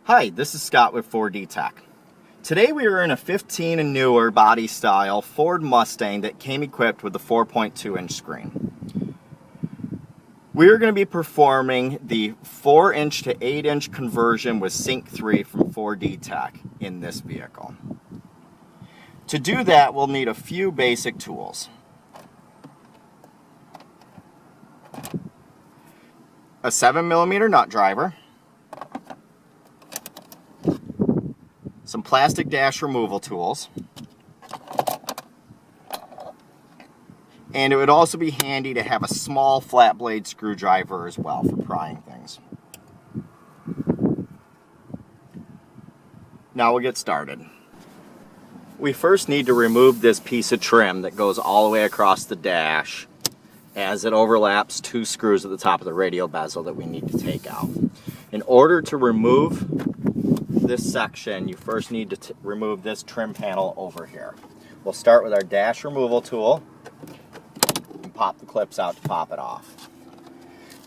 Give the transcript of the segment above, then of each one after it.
Hi, this is Scott with 4D Tech. Today we are in a 15 and newer body style Ford Mustang that came equipped with a 4.2 inch screen. We are going to be performing the 4 inch to 8 inch conversion with Sync 3 from 4D Tech in this vehicle. To do that, we'll need a few basic tools. A 7mm nut driver, some plastic dash removal tools, and it would also be handy to have a small flat blade screwdriver as well for prying things. Now we'll get started. We first need to remove this piece of trim that goes all the way across the dash, as it overlaps two screws at the top of the radial bezel that we need to take out. In order to remove this section, you first need to remove this trim panel over here. We'll start with our dash removal tool and pop the clips out to pop it off.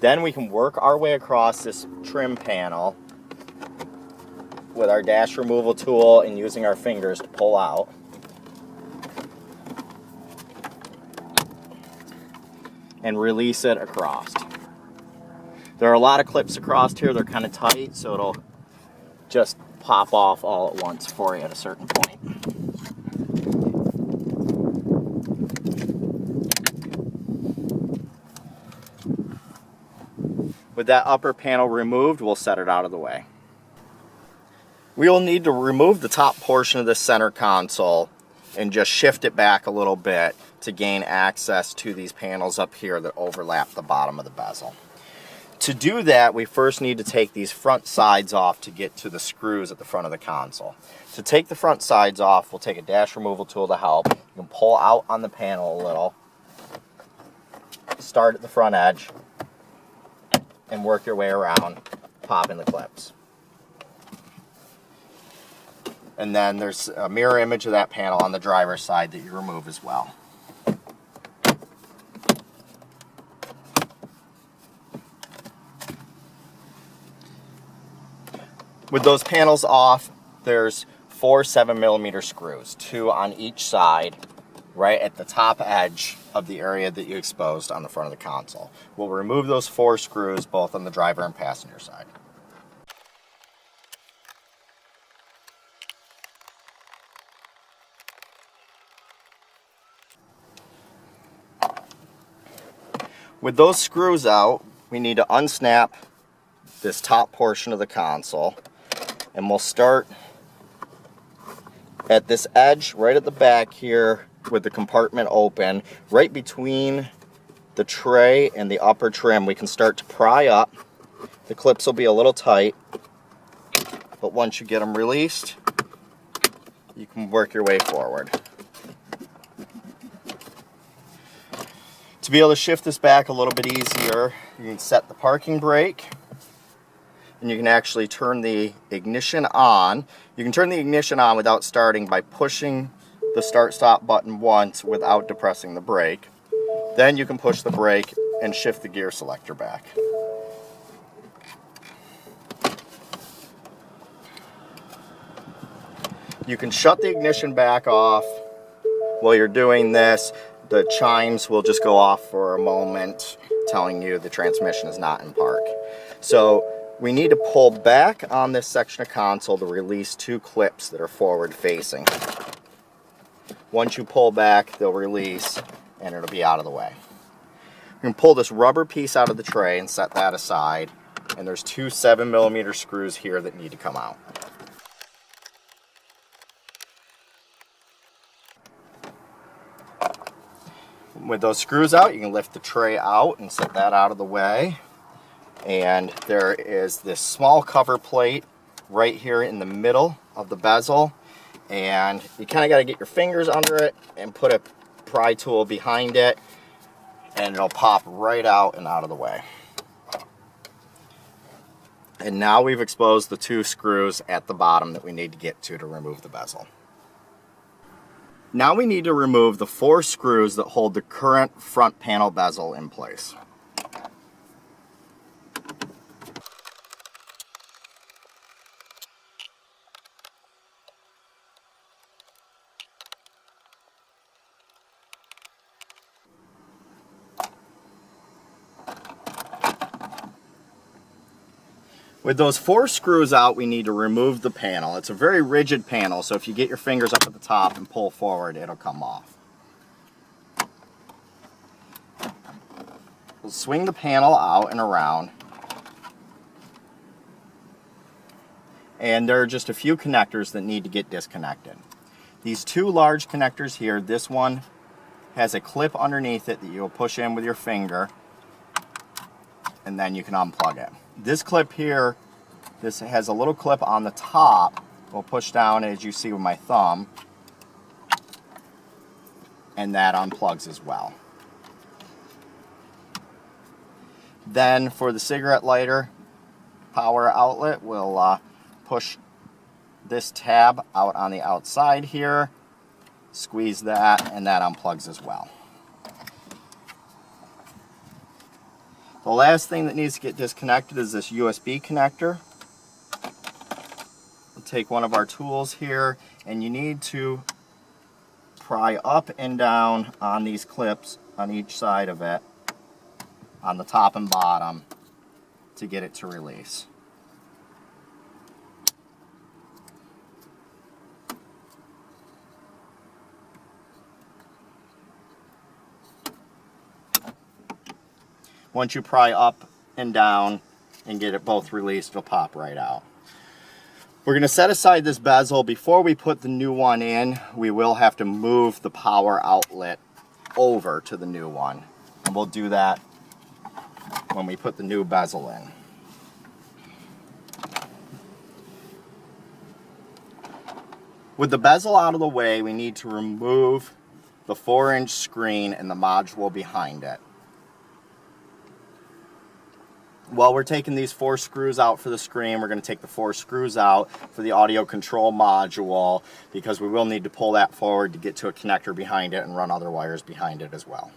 Then we can work our way across this trim panel with our dash removal tool and using our fingers to pull out. And release it across. There are a lot of clips across here. They're kind of tight, so it'll just pop off all at once for you at a certain point. With that upper panel removed, we'll set it out of the way. We will need to remove the top portion of the center console and just shift it back a little bit to gain access to these panels up here that overlap the bottom of the bezel. To do that, we first need to take these front sides off to get to the screws at the front of the console. To take the front sides off, we'll take a dash removal tool to help. You can pull out on the panel a little, start at the front edge, and work your way around, popping the clips. And then there's a mirror image of that panel on the driver's side that you remove as well. With those panels off, there's 4 7mm screws, 2 on each side, right at the top edge of the area that you exposed on the front of the console. We'll remove those 4 screws both on the driver and passenger side. With those screws out, we need to unsnap this top portion of the console. And we'll start at this edge right at the back here with the compartment open. Right between the tray and the upper trim, we can start to pry up. The clips will be a little tight, but once you get them released, you can work your way forward. To be able to shift this back a little bit easier, you can set the parking brake. And you can actually turn the ignition on. You can turn the ignition on without starting by pushing the start-stop button once without depressing the brake. Then you can push the brake and shift the gear selector back. You can shut the ignition back off. While you're doing this, the chimes will just go off for a moment, telling you the transmission is not in park. So we need to pull back on this section of console to release 2 clips that are forward facing. Once you pull back, they'll release and it'll be out of the way. You can pull this rubber piece out of the tray and set that aside. And there's 2 7mm screws here that need to come out. With those screws out, you can lift the tray out and set that out of the way. And there is this small cover plate right here in the middle of the bezel, and you kind of got to get your fingers under it and put a pry tool behind it, and it'll pop right out and out of the way. And now we've exposed the 2 screws at the bottom that we need to get to remove the bezel. Now we need to remove the 4 screws that hold the current front panel bezel in place. With those 4 screws out, we need to remove the panel. It's a very rigid panel, so if you get your fingers up at the top and pull forward, it'll come off. We'll swing the panel out and around. And there are just a few connectors that need to get disconnected. These 2 large connectors here, this one has a clip underneath it that you'll push in with your finger, and then you can unplug it. This clip here, this has a little clip on the top. We'll push down, as you see with my thumb, and that unplugs as well. Then for the cigarette lighter power outlet, we'll push this tab out on the outside here, squeeze that, and that unplugs as well. The last thing that needs to get disconnected is this USB connector. We'll take one of our tools here, and you need to pry up and down on these clips on each side of it, on the top and bottom, to get it to release. Once you pry up and down and get it both released, it'll pop right out. We're going to set aside this bezel. Before we put the new one in, we will have to move the power outlet over to the new one. And we'll do that when we put the new bezel in. With the bezel out of the way, we need to remove the 4-inch screen and the module behind it. While we're taking these 4 screws out for the screen, we're going to take the 4 screws out for the audio control module, because we will need to pull that forward to get to a connector behind it and run other wires behind it as well.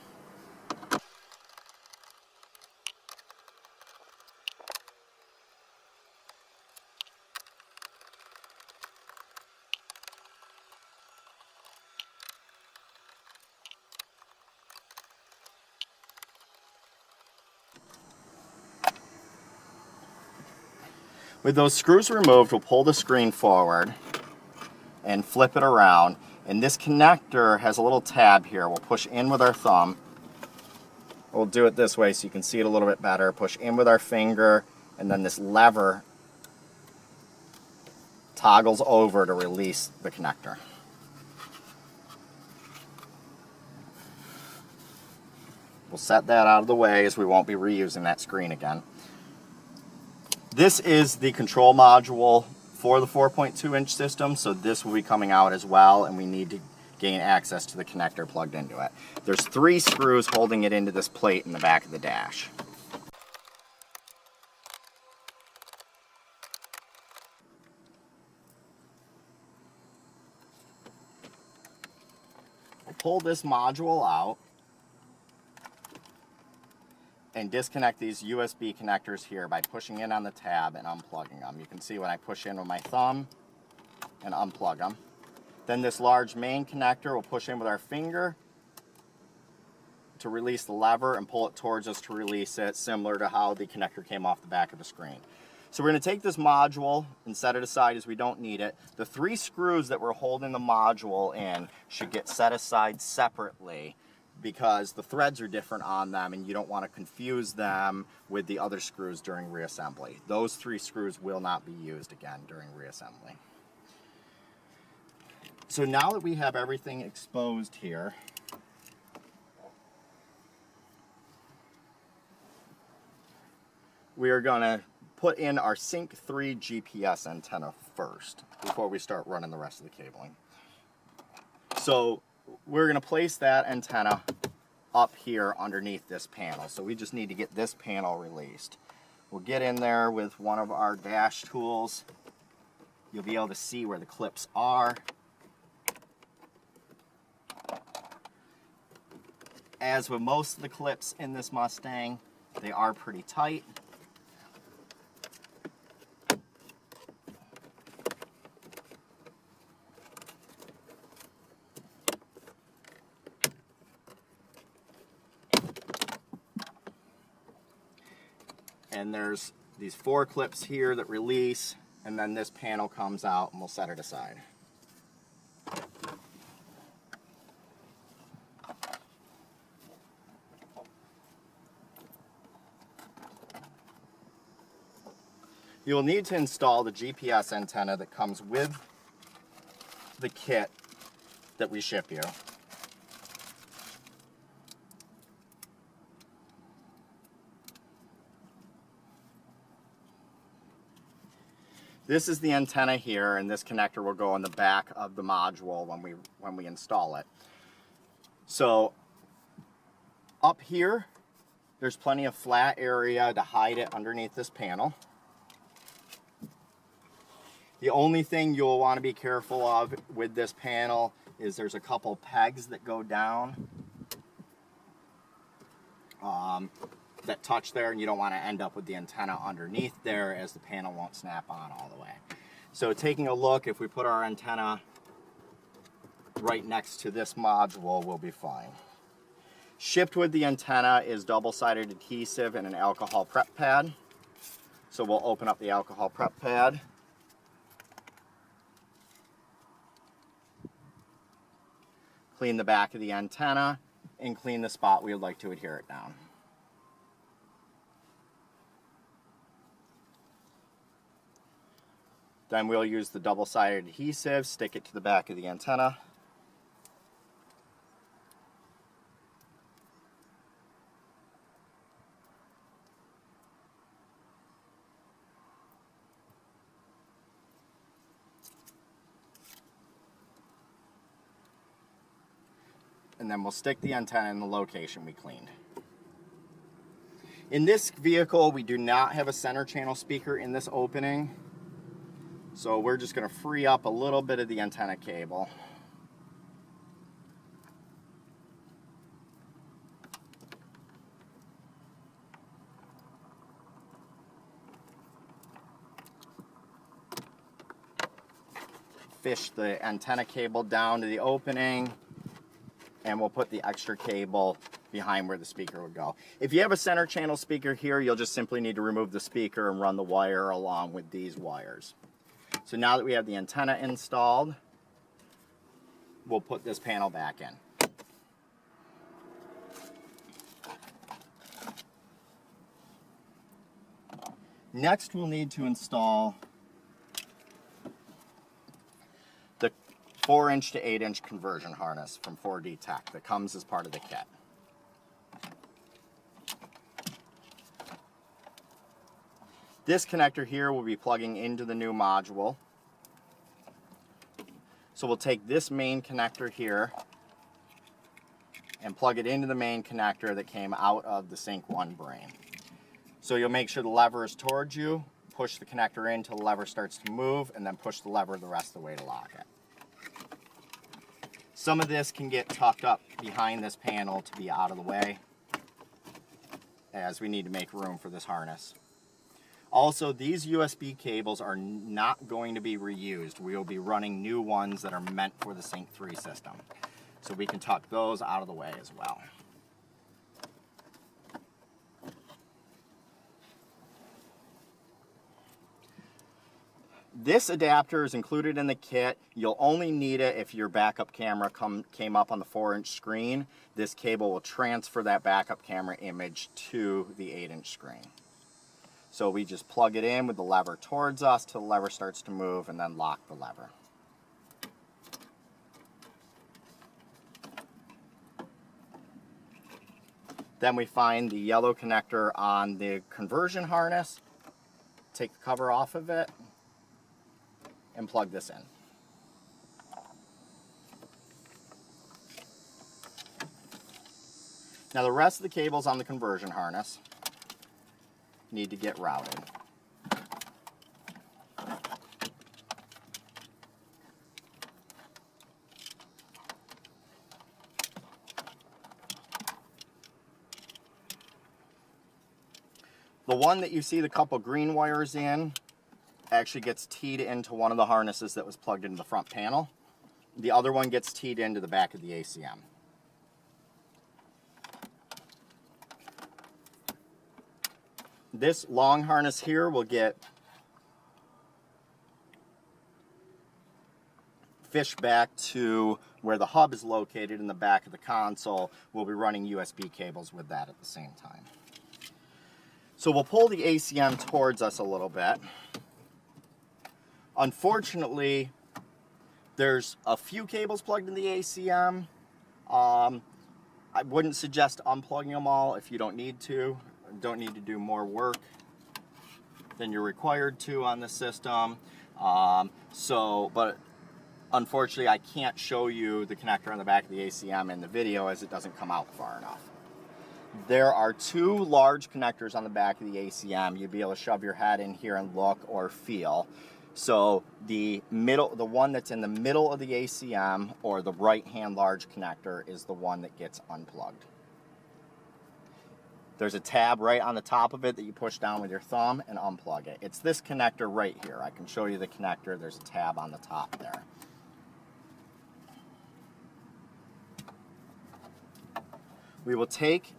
With those screws removed, we'll pull the screen forward and flip it around. And this connector has a little tab here. We'll push in with our thumb. We'll do it this way so you can see it a little bit better. Push in with our finger, and then this lever toggles over to release the connector. We'll set that out of the way, as we won't be reusing that screen again. This is the control module for the 4.2-inch system, so this will be coming out as well, and we need to gain access to the connector plugged into it. There's 3 screws holding it into this plate in the back of the dash. We'll pull this module out and disconnect these USB connectors here by pushing in on the tab and unplugging them. You can see when I push in with my thumb and unplug them. Then this large main connector we'll push in with our finger to release the lever and pull it towards us to release it, similar to how the connector came off the back of the screen. So we're going to take this module and set it aside, as we don't need it. The 3 screws that we're holding the module in should get set aside separately, because the threads are different on them and you don't want to confuse them with the other screws during reassembly. Those 3 screws will not be used again during reassembly. So now that we have everything exposed here, we are going to put in our Sync 3 GPS antenna first before we start running the rest of the cabling. So we're going to place that antenna up here underneath this panel. So we just need to get this panel released. We'll get in there with one of our dash tools. You'll be able to see where the clips are. As with most of the clips in this Mustang, they are pretty tight. And there's these 4 clips here that release, and then this panel comes out and we'll set it aside. You will need to install the GPS antenna that comes with the kit that we ship you. This is the antenna here, and this connector will go on the back of the module when we install it. So up here, there's plenty of flat area to hide it underneath this panel. The only thing you'll want to be careful of with this panel is there's a couple pegs that go down that touch there, and you don't want to end up with the antenna underneath there, as the panel won't snap on all the way. So taking a look, if we put our antenna right next to this module, we'll be fine. Shipped with the antenna is double-sided adhesive and an alcohol prep pad. So we'll open up the alcohol prep pad. Clean the back of the antenna and clean the spot we would like to adhere it down. Then we'll use the double-sided adhesive, stick it to the back of the antenna. And then we'll stick the antenna in the location we cleaned. In this vehicle, we do not have a center channel speaker in this opening. So we're just going to free up a little bit of the antenna cable. Fish the antenna cable down to the opening, and we'll put the extra cable behind where the speaker would go. If you have a center channel speaker here, you'll just simply need to remove the speaker and run the wire along with these wires. So now that we have the antenna installed, we'll put this panel back in. Next, we'll need to install the 4-inch to 8-inch conversion harness from 4D Tech that comes as part of the kit. This connector here will be plugging into the new module. So we'll take this main connector here and plug it into the main connector that came out of the Sync 1 brain. So you'll make sure the lever is towards you, push the connector in until the lever starts to move, and then push the lever the rest of the way to lock it. Some of this can get tucked up behind this panel to be out of the way, as we need to make room for this harness. Also, these USB cables are not going to be reused. We will be running new ones that are meant for the Sync 3 system. So we can tuck those out of the way as well. This adapter is included in the kit. You'll only need it if your backup camera came up on the 4-inch screen. This cable will transfer that backup camera image to the 8-inch screen. So we just plug it in with the lever towards us till the lever starts to move, and then lock the lever. Then we find the yellow connector on the conversion harness, take the cover off of it, and plug this in. Now the rest of the cables on the conversion harness need to get routed. The one that you see the couple green wires in actually gets teed into one of the harnesses that was plugged into the front panel. The other one gets teed into the back of the ACM. this long harness here will get fished back to where the hub is located in the back of the console. We'll be running USB cables with that at the same time. So we'll pull the ACM towards us a little bit. Unfortunately, there's a few cables plugged in the ACM. I wouldn't suggest unplugging them all if you don't need to. Don't need to do more work than you're required to on the system. But unfortunately, I can't show you the connector on the back of the ACM in the video as it doesn't come out far enough. There are two large connectors on the back of the ACM. You'd be able to shove your head in here and look or feel. So the one that's in the middle of the ACM, or the right-hand large connector, is the one that gets unplugged. There's a tab right on the top of it that you push down with your thumb and unplug it. It's this connector right here. I can show you the connector. There's a tab on the top there. We will take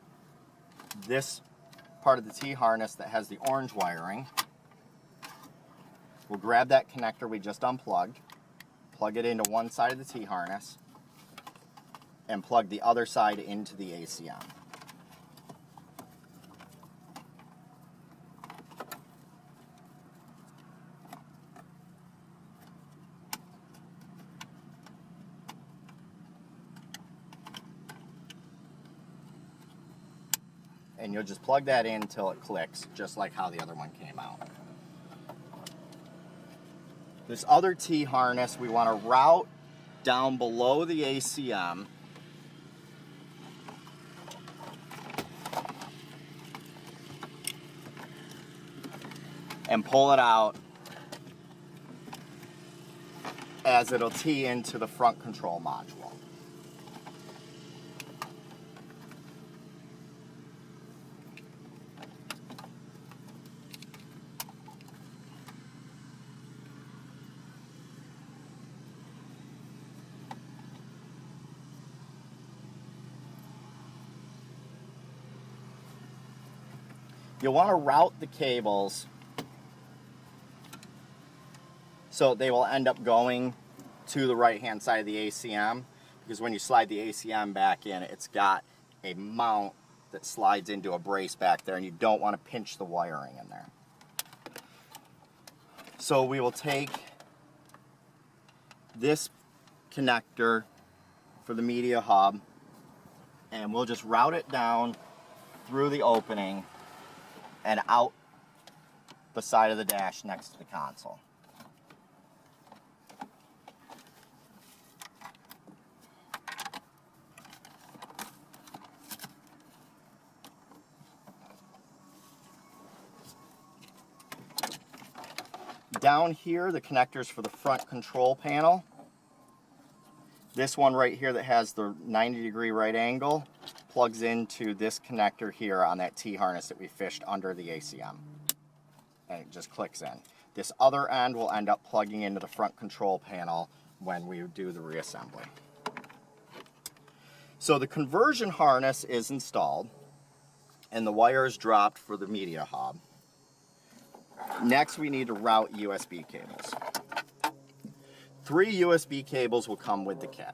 this part of the T-harness that has the orange wiring. We'll grab that connector we just unplugged, plug it into one side of the T-harness, and plug the other side into the ACM. And you'll just plug that in until it clicks, just like how the other one came out. This other T-harness we want to route down below the ACM and pull it out as it'll tee into the front control module. You'll want to route the cables so they will end up going to the right-hand side of the ACM, because when you slide the ACM back in, it's got a mount that slides into a brace back there, and you don't want to pinch the wiring in there. So we will take this connector for the media hub, and we'll just route it down through the opening and out the side of the dash next to the console. Down here, the connectors for the front control panel. This one right here that has the 90-degree right angle plugs into this connector here on that T-harness that we fished under the ACM. And it just clicks in. This other end will end up plugging into the front control panel when we do the reassembly. So the conversion harness is installed and the wire is dropped for the media hub. Next, we need to route USB cables. 3 USB cables will come with the kit.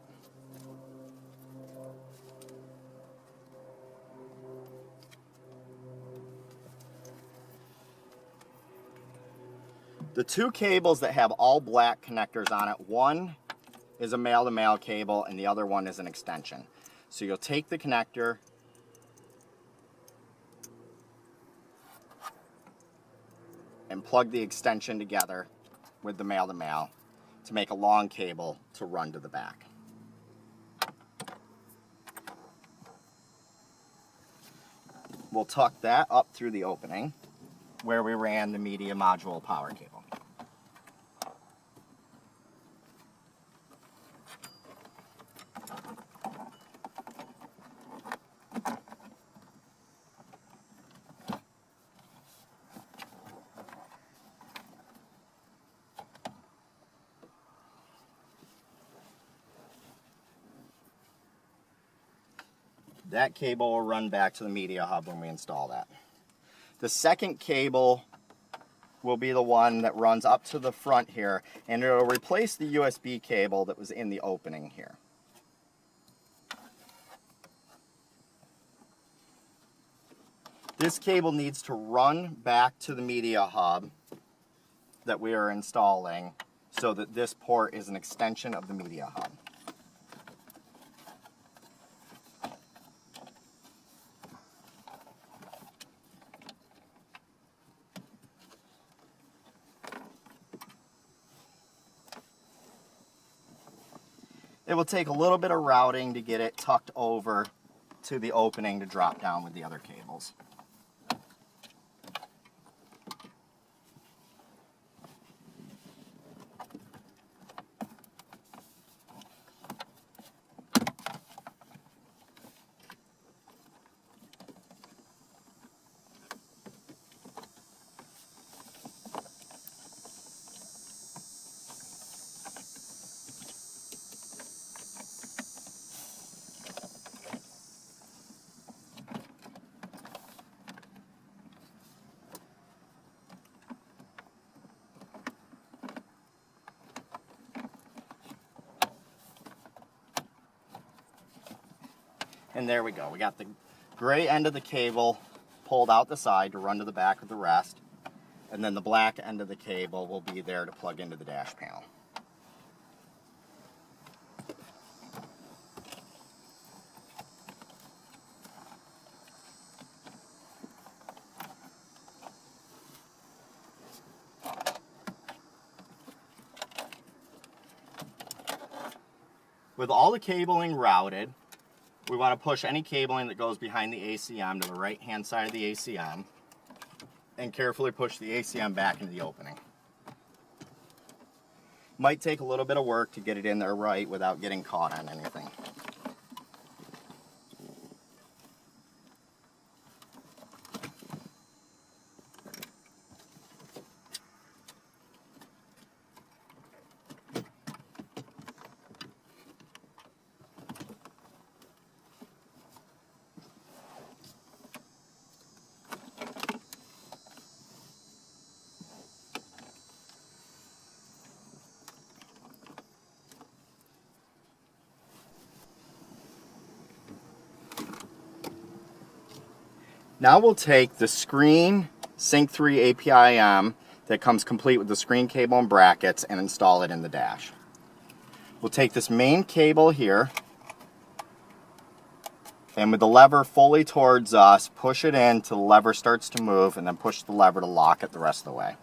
The 2 cables that have all black connectors on it, one is a male-to-male cable and the other one is an extension. So you'll take the connector and plug the extension together with the male-to-male to make a long cable to run to the back. We'll tuck that up through the opening where we ran the media module power cable. That cable will run back to the media hub when we install that. The second cable will be the one that runs up to the front here, and it'll replace the USB cable that was in the opening here. This cable needs to run back to the media hub that we are installing so that this port is an extension of the media hub. It will take a little bit of routing to get it tucked over to the opening to drop down with the other cables. And there we go. We got the gray end of the cable pulled out the side to run to the back of the rest. And then the black end of the cable will be there to plug into the dash panel. With all the cabling routed, we want to push any cabling that goes behind the ACM to the right-hand side of the ACM and carefully push the ACM back into the opening. Might take a little bit of work to get it in there right without getting caught on anything. Now we'll take the screen Sync 3 API-M that comes complete with the screen cable and brackets and install it in the dash. We'll take this main cable here and with the lever fully towards us, push it in till the lever starts to move and then push the lever to lock it the rest of the way.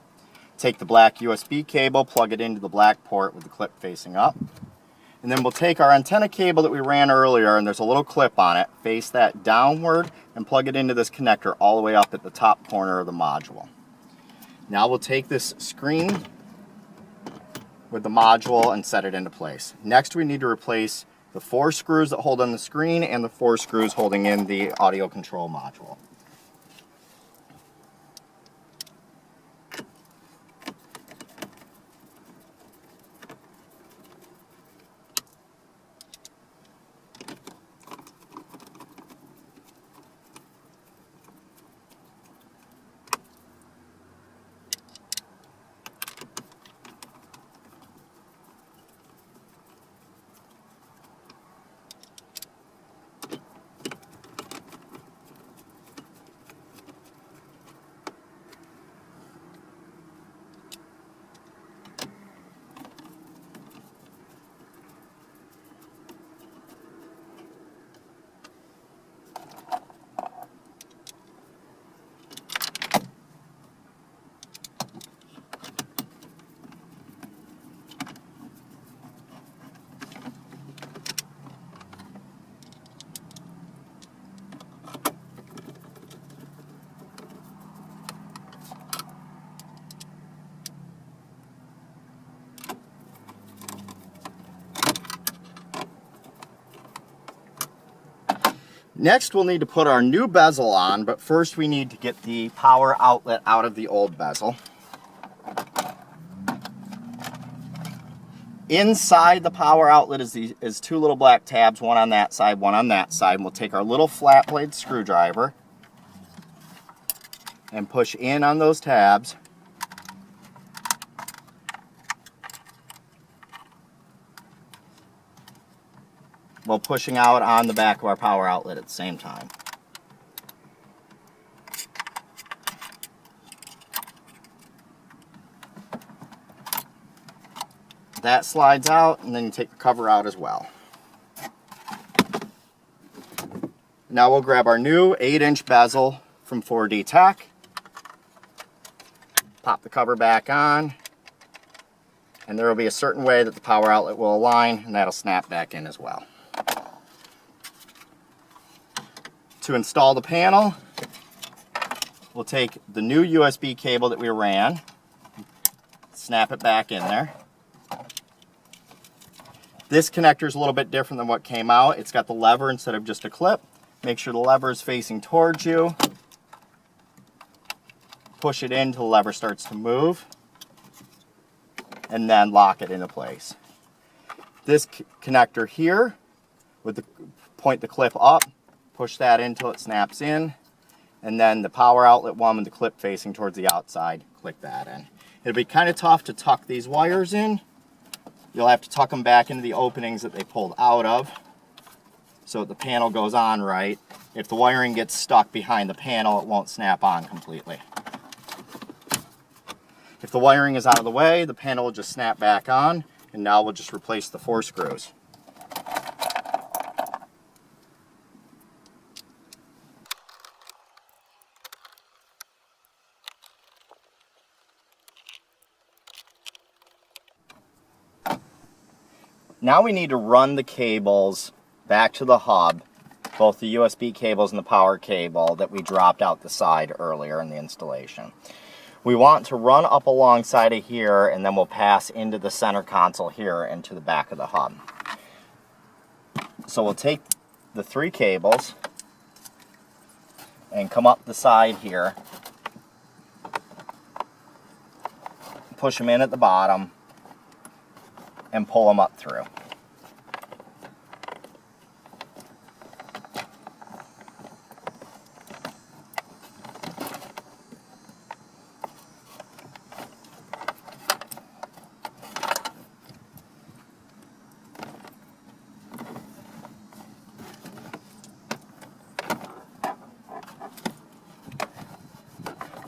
Take the black USB cable, plug it into the black port with the clip facing up. And then we'll take our antenna cable that we ran earlier, and there's a little clip on it, face that downward and plug it into this connector all the way up at the top corner of the module. Now we'll take this screen with the module and set it into place. Next we need to replace the 4 screws that hold on the screen and the 4 screws holding in the audio control module. Next we'll need to put our new bezel on, but first we need to get the power outlet out of the old bezel. Inside the power outlet is 2 little black tabs, one on that side, one on that side. And we'll take our little flat blade screwdriver and push in on those tabs. While pushing out on the back of our power outlet at the same time. That slides out, and then you take the cover out as well. Now we'll grab our new 8-inch bezel from 4D Tech. Pop the cover back on, and there will be a certain way that the power outlet will align, and that'll snap back in as well. To install the panel, we'll take the new USB cable that we ran, snap it back in there. This connector is a little bit different than what came out. It's got the lever instead of just a clip. Make sure the lever is facing towards you. Push it in until the lever starts to move, and then lock it into place. This connector here, point the clip up, push that in until it snaps in, and then the power outlet one with the clip facing towards the outside, click that in. It'll be kind of tough to tuck these wires in. You'll have to tuck them back into the openings that they pulled out of so that the panel goes on right. If the wiring gets stuck behind the panel, it won't snap on completely. If the wiring is out of the way, the panel will just snap back on, and now we'll just replace the 4 screws. Now we need to run the cables back to the hub, both the USB cables and the power cable that we dropped out the side earlier in the installation. We want to run up alongside of here, and then we'll pass into the center console here into the back of the hub. So we'll take the 3 cables and come up the side here, push them in at the bottom, and pull them up through.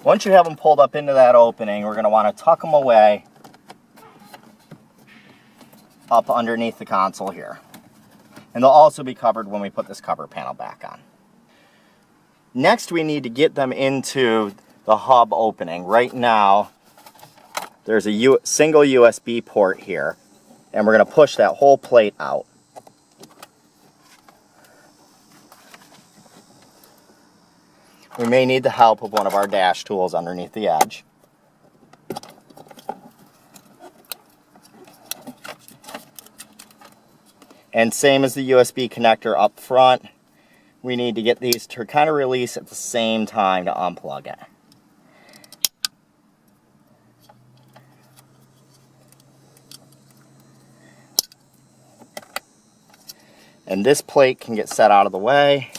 Once you have them pulled up into that opening, we're going to want to tuck them away up underneath the console here. And they'll also be covered when we put this cover panel back on. Next, we need to get them into the hub opening. Right now, there's a single USB port here, and we're going to push that whole plate out. We may need the help of one of our dash tools underneath the edge. And same as the USB connector up front, we need to get these to kind of release at the same time to unplug it. And this plate can get set out of the way.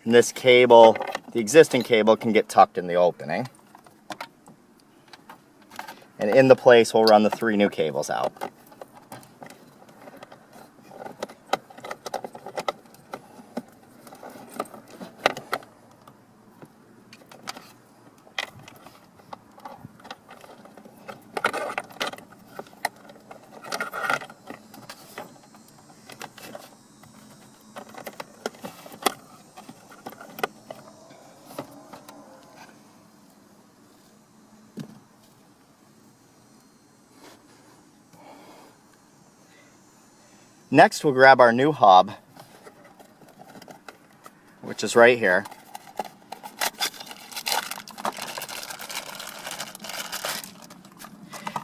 And this cable, the existing cable, can get tucked in the opening. And in the place, we'll run the 3 new cables out. Next, we'll grab our new hub, which is right here.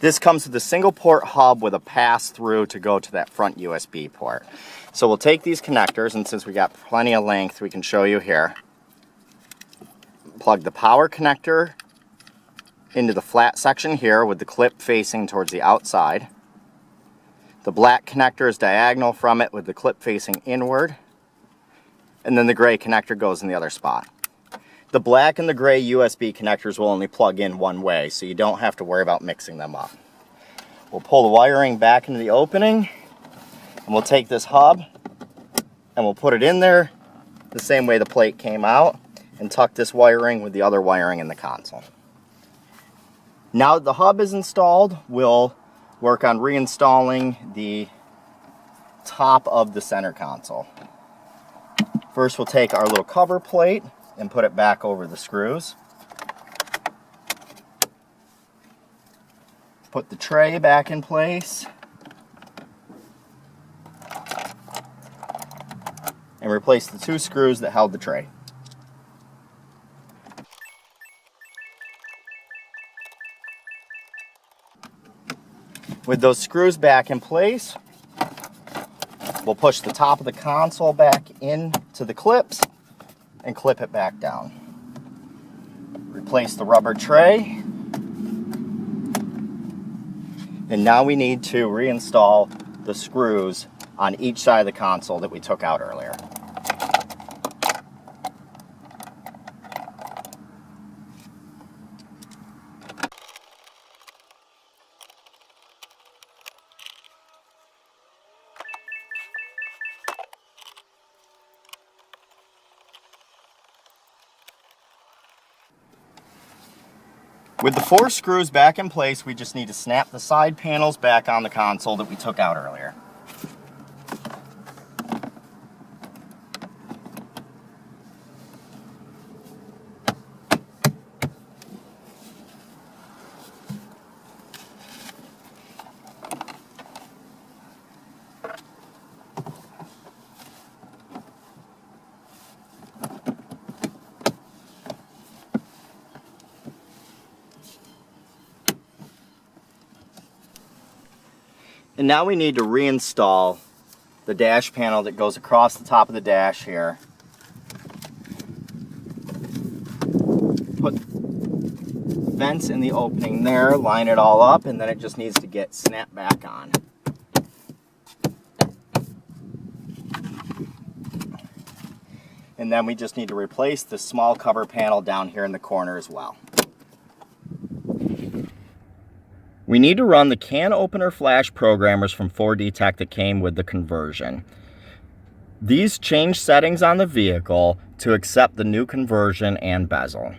This comes with a single port hub with a pass-through to go to that front USB port. So we'll take these connectors, and since we got plenty of length, we can show you here. Plug the power connector into the flat section here with the clip facing towards the outside. The black connector is diagonal from it with the clip facing inward. And then the gray connector goes in the other spot. The black and the gray USB connectors will only plug in one way, so you don't have to worry about mixing them up. We'll pull the wiring back into the opening, and we'll take this hub and we'll put it in there the same way the plate came out and tuck this wiring with the other wiring in the console. Now that the hub is installed, we'll work on reinstalling the top of the center console. First, we'll take our little cover plate and put it back over the screws. Put the tray back in place. And replace the 2 screws that held the tray. With those screws back in place, we'll push the top of the console back into the clips and clip it back down. Replace the rubber tray. And now we need to reinstall the screws on each side of the console that we took out earlier. With the 4 screws back in place, we just need to snap the side panels back on the console that we took out earlier. And now we need to reinstall the dash panel that goes across the top of the dash here. Put vents in the opening there, line it all up, and then it just needs to get snapped back on. And then we just need to replace the small cover panel down here in the corner as well. We need to run the can opener flash programmers from Ford Tech that came with the conversion. These change settings on the vehicle to accept the new conversion and bezel.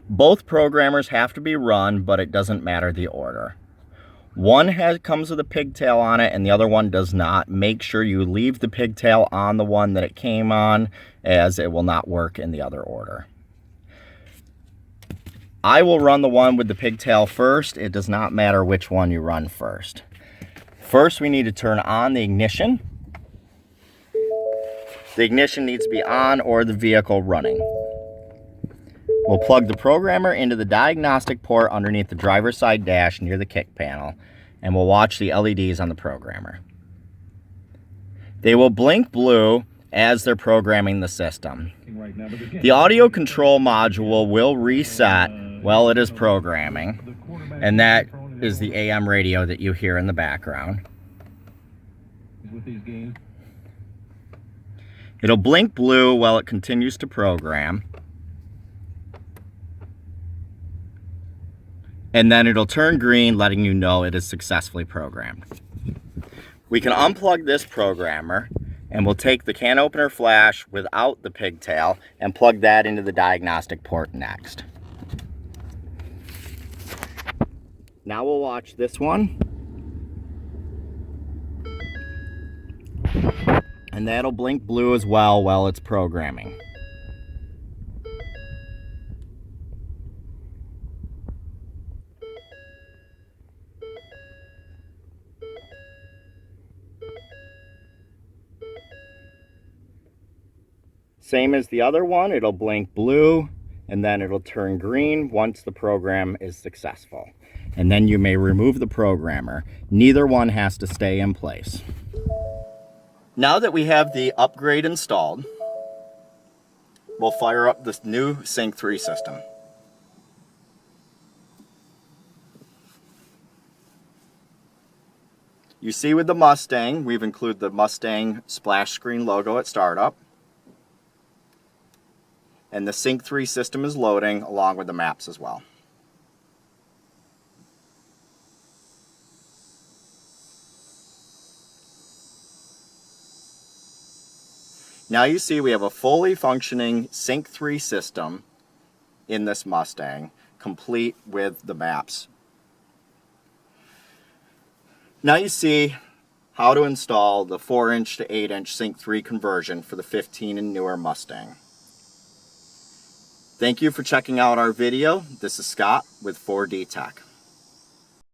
Both programmers have to be run, but it doesn't matter the order. One comes with a pigtail on it and the other one does not. Make sure you leave the pigtail on the one that it came on, as it will not work in the other order. I will run the one with the pigtail first. It does not matter which one you run first. First, we need to turn on the ignition. The ignition needs to be on or the vehicle running. We'll plug the programmer into the diagnostic port underneath the driver's side dash near the kick panel, and we'll watch the LEDs on the programmer. They will blink blue as they're programming the system. The audio control module will reset while it is programming, and that is the AM radio that you hear in the background. It'll blink blue while it continues to program, and then it'll turn green, letting you know it is successfully programmed. We can unplug this programmer, and we'll take the can opener flash without the pigtail and plug that into the diagnostic port next. Now we'll watch this one. And that'll blink blue as well while it's programming. Same as the other one, it'll blink blue and then it'll turn green once the program is successful. And then you may remove the programmer. Neither one has to stay in place. Now that we have the upgrade installed, we'll fire up this new Sync 3 system. You see with the Mustang, we've included the Mustang splash screen logo at startup. And the Sync 3 system is loading along with the maps as well. Now you see we have a fully functioning Sync 3 system in this Mustang, complete with the maps. Now you see how to install the 4-inch to 8-inch Sync 3 conversion for the 15 and newer Mustang. Thank you for checking out our video. This is Scott with 4D Tech.